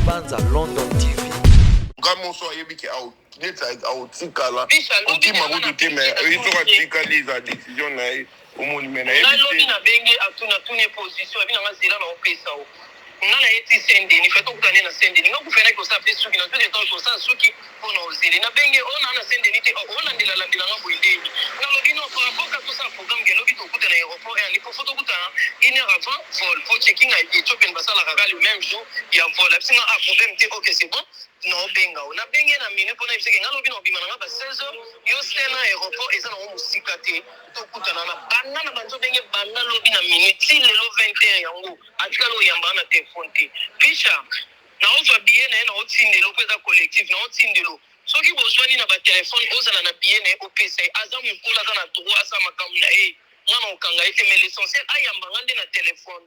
Banza London TV. Comment so yebiki out tikala otima kutu mais isoka tikaliza décision na omoni mena yebiki na benge atuna tune position abina ngazela na opesa o ngana yeti sende ni feto kutane na sende nga kufena ko sa fe suki na tout temps ko sa suki pona ozeli na benge ona na sende ni te ona ndila la ndila ngabo ideni na lobino ko apoka to sa programme ke lobito kuta na aéroport et ni ko photo kuta une heure avant vol pour checking à Ethiopian basala ka le même jour ya vol absinga a problème te OK c'est bon non benga na benge na minu pona biseke nga lobino bimana nga ba 16h yo stena aéroport eza na musika te to kuta na banda na banzo benge banda lobina minute lelo 21 yango atikalo yamba na telefone te pisha na ozwa bien na otindelo kweza collectif na otindelo soki bozwani na ba telefone ozala na bien na opesa aza mukula kana droit asa makamu na ngana okanga ete mais l'essentiel ayamba ngande na telefone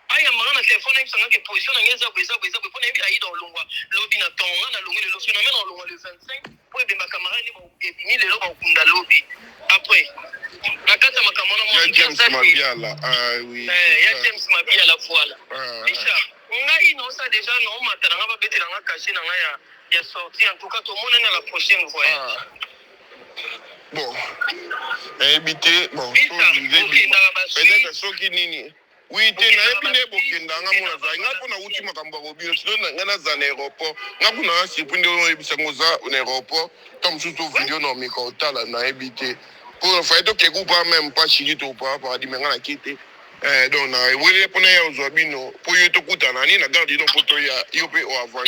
ayamba na telefone ngisanga ke position ngeza kweza pona ebi aida olongwa lobi na tonga na longi le lobi na mena olongwa le 25 pour be makamara ni ebimi lelo ba kunda lobi après nakata makamona mo James Mabiala oui ya James Mabiala voilà déjà ngai non ça déjà non matana nga ba betela nga caché na nga ya sortie en tout cas tout monde na la prochaine voyage bon éviter bon peut-être soki nini oui te na ebine bokenda nga mona za nga pona uti makambo robino sino nga na za na aéroport nga kuna nga surprendre no ebisango za na aéroport comme surtout video no mikotala na ebite pour faire to ke coupa même pas chirito pa di menga na kite donc na wele pona ya uzwabino po yo to kutana ni na garde no poto ya yo pe o avant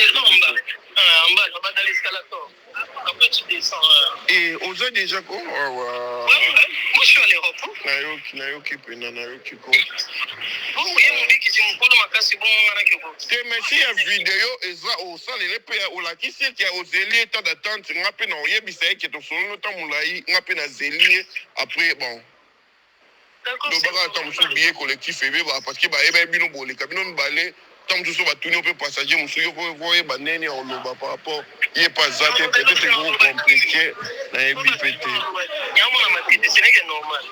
en bas dans l'escalator après tu descends et aux a déjà quoi moi je suis à l'aéroport na yo kipena na yo kiko bon oui mon biki si mukolo makasi bon ngana ke bon te merci ya video eza o salele pe o la kisi ki o zeli état d'attente ngape na oyebisa ke to solo ta mulai ngape na zeli après bon d'accord do baka ta musu billet collectif ebe ba parce que ba ebe bino bole kabino mbale tant que so ba tuni pe passager musu yo po voye ba nene o loba par rapport il pas ça peut-être gros compliqué na ebi pété nyamo na matete c'est n'est normal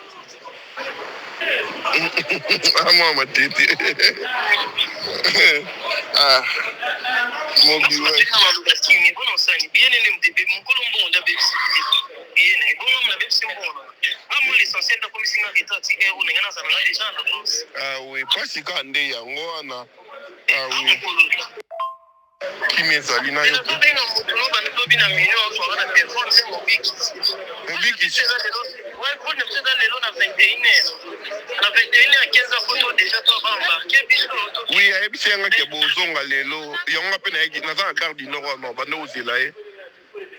moi ma tête ah mon dieu bon ça ni bien ne m'debe mon colombo on d'abé bien ne bon on l'avait c'est bon moi l'essentiel de comme singa retati euro ngana ça na déjà na France ah oui parce que ande yango ana ah oui kimezali na yo to benga mutulo ba to bina minyo so na telefone c'est mobiki ouais pour ne pas aller là na 21h na 21h 15h photo déjà to ba embarquer biso oui ebisenga ke bozonga lelo yango pe na yeki na za garde nord no ba no zela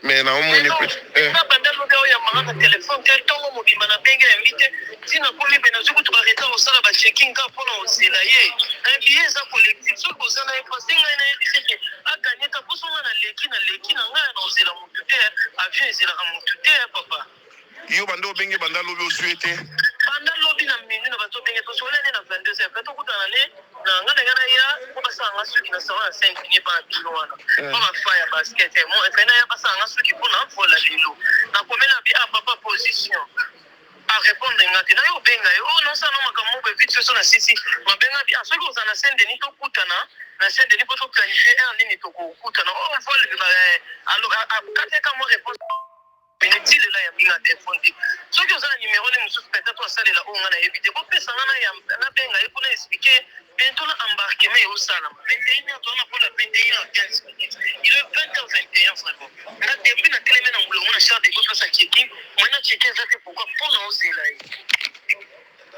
mais na omoni pe na banda lo ya manga telefone quel temps mo bima na benga invité tina pour libena zuku to ba reta au sala ba checking ka pour na zela un billet za collectif so ko zana e pasinga na ebiseke akanyeta kusonga na leki na ngana na zela mutute avion zela mutute papa yo bando benge banda lobi osuete banda lobi na minu na bato benge to solene na 22h peto kutana ne na ngana ya ko basanga suki na 5 ni ba bilwana ba fire basket mo efena ya basanga suki pona vola lelo na komela bi a papa position a répondre ngati na yo benga yo non ça no makambo be vite so na sisi mabenga bi a soki ozana sende ni to kutana na sende ni poto planifier un ni to kutana o vola alors a kateka mo réponse minute là ya binga telefone so que ça numéro les musu peut-être ça là on a évité pour faire ça na benga et pour expliquer bientôt l'embarquement au salam 21h on a pour la 21h15 il est 20h21 vraiment là depuis na télé na ngolo on a charge de quoi ça checking moi na checker ça pourquoi pour nous là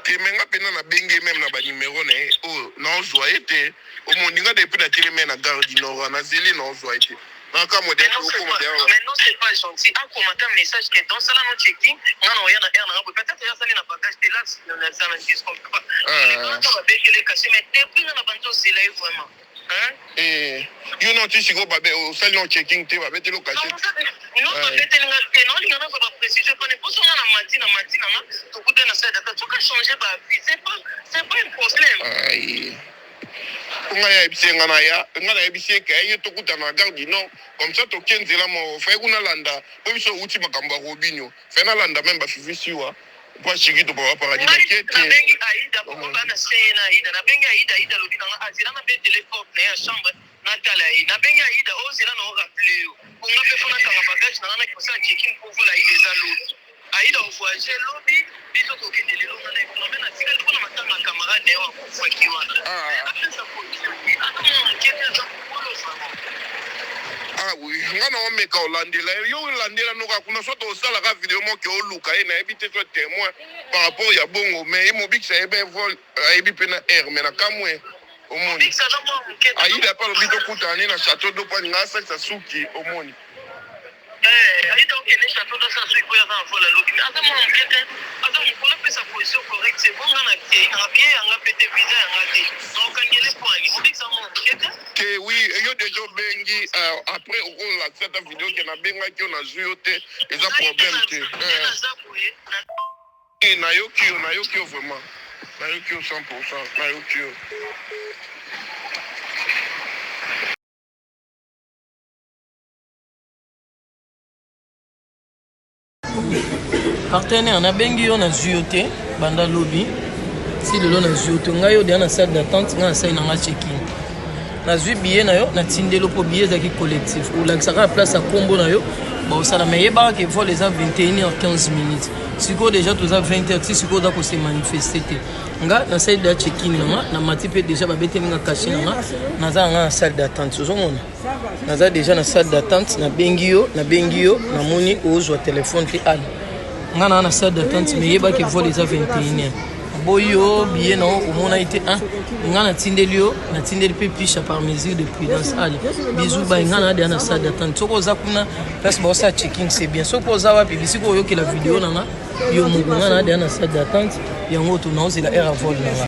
temenga pena na benge même na ba numéro na o na ozwa ete o mondinga depuis na télé na garde nord na zeli na ozwa ete na ka modèle ko modèle mais non c'est pas gentil à commenter un message que dans ça là non checking on a yana air na peut-être ya ça na bagage de là na ça na discount pas on va béquer les cacher mais depuis na banto c'est là vraiment hein you know tu sigo babe o sel non checking te babe te lo cacher non babe te nga te non ngana ko ba préciser pas ne poso na matina na to kuta na ça data tu ka changer ba vie c'est pas un problème aïe nga ya ebisenga na ya nga na ebiseka ye to kutana garde non comme ça to kenzela mo fa kuna landa po biso uti makambo robinyo fa na landa même ba fifisiwa Kwa shiki to ba paradis na kete. Na bengi Aida pour na sena Aida. Na bengi Aida lobi na azira na be téléphone na ya chambre na tala Aida. Na bengi Aida ozira na rappeler yo. Pour nga pe fona kanga bagage na na kosa checking pour vola Aida za lobi. Aida on voyage lobi biso ko kende lelo na ekonomi na tika liko na matanga camarade wa kufa kiwana. Après ça position. Oui, ngana o meka olandela yo olandela noka kuna soto osala ka video mo ke oluka e na ebite so témoin par rapport ya bongo mais mo bikisa ebe vol ebi pena air mais na kamwe omoni Aida pa lo bito kutani na château do pa ngasa sa suki omoni Aida okende château do sa suki ko ya van vola lobi ata mo mkete ata mo kola pesa position correcte c'est bon na ke na bien nga pete visa nga te donc ngele point mo bikisa mo mkete que oui, yo déjà bengi après on la cette vidéo que na benga ki on a joué te les problème te na yo ki vraiment na yo ki 100% na yo ki partenaire na bengi yo na joué banda lobby si le na joué ngai yo dans la salle d'attente nga sai na nga check-in na zui billet na yo na tindelo po billet zaki collectif ou la saka place à combo na yo ba osala mais yeba ke vol les 21h15 minutes siko déjà tous à 20h si siko da ko se manifester te nga na salle de check-in na mati pe déjà ba bete nga caché na za nga salle d'attente ozomona na za déjà na salle d'attente na bengi yo na moni ozwa téléphone te al nga na salle d'attente mais yeba ke vol les 21h boyo billet non au moins a été un ngana tindelio na tindeli pe picha par mesure de prudence ali bisou ba ngana de na salle d'attente soko za kuna place ba sa checking c'est bien soko za wa publicité ko yo ke la vidéo nanga yo mu ngana de na salle d'attente yango to na ozela air à vol nanga